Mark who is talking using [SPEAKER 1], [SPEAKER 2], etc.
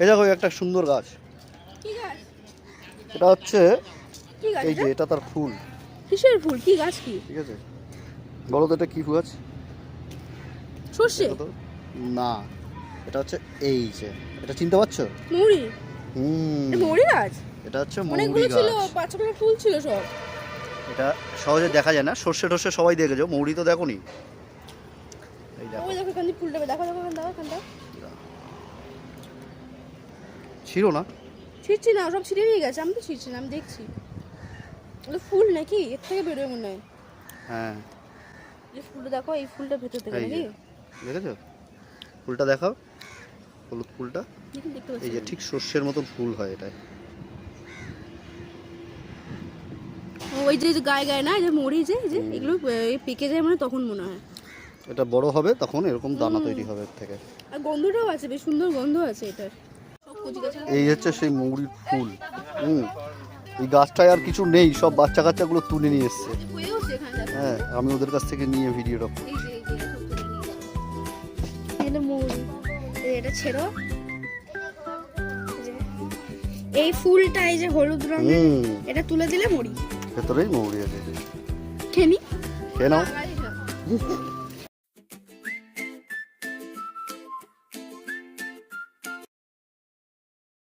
[SPEAKER 1] এই দেখো একটা সুন্দর গাছ।
[SPEAKER 2] কি গাছ?
[SPEAKER 1] এটা হচ্ছে
[SPEAKER 2] কি গাছ?
[SPEAKER 1] এই যে এটা তার ফুল।
[SPEAKER 2] কিসের ফুল? কি গাছ? কি
[SPEAKER 1] ঠিক আছে, বলো তো এটা কি গাছ?
[SPEAKER 2] সর্ষে?
[SPEAKER 1] না, এটা হচ্ছে এই যে, এটা চিনতে পারছো?
[SPEAKER 2] মৌরি?
[SPEAKER 1] হুম,
[SPEAKER 2] এটা মৌরি গাছ?
[SPEAKER 1] এটা হচ্ছে মৌরি
[SPEAKER 2] অনেকগুলো ছিল,
[SPEAKER 1] গাছ।
[SPEAKER 2] 5-6টা ফুল ছিল সব।
[SPEAKER 1] এটা সহজে দেখা যায় না, সর্ষে টর্ষে সবাই দেখেছো, মৌরি তো দেখোনি। এই দেখো,
[SPEAKER 2] ওই দেখো এখান দিয়ে ফুলটা, দেখো দেখো এখানটা।
[SPEAKER 1] ছিল না?
[SPEAKER 2] ছিঁড়ছি না, সব ছিঁড়ে নিয়ে গেছে। আমি তো ছিঁড়ছি না, আমি দেখছি। ওটা ফুল নাকি? এর থেকে বেরোয় মনে হয়।
[SPEAKER 1] হ্যাঁ,
[SPEAKER 2] এই ফুলটা দেখো, এই ফুলটা ভেতর থেকে
[SPEAKER 1] এই যে
[SPEAKER 2] নাকি?
[SPEAKER 1] দেখেছো ফুলটা, দেখাও হলুদ ফুলটা।
[SPEAKER 2] দেখতে পাচ্ছি
[SPEAKER 1] এই যে ঠিক সর্ষের মতো ফুল হয় এটা।
[SPEAKER 2] ওই যে গায়ে গায়ে না, এই যে মরি, যে এই যে এগুলো পেকে যায় মানে তখন মনে হয়
[SPEAKER 1] এটা বড় হবে, তখন এরকম দানা তৈরি হবে এর থেকে।
[SPEAKER 2] আর গন্ধটাও আছে, বেশ সুন্দর গন্ধ আছে এটার। সব কচি গাছ।
[SPEAKER 1] এই হচ্ছে সেই মৌরির ফুল। এই গাছটায় আর কিছু নেই, সব বাচ্চা কাচ্চাগুলো তুলে নিয়ে এসছে। হ্যাঁ, আমি ওদের কাছ থেকে নিয়ে ভিডিওটা।
[SPEAKER 2] এটা মৌরি, এটা ছেড়ো। এই ফুলটা এই যে হলুদ রঙের, এটা তুলে দিলে মরি।
[SPEAKER 1] ভেতরেই মৌরি আছে।
[SPEAKER 2] খেয়ে নি?
[SPEAKER 1] খেয়ে নাও।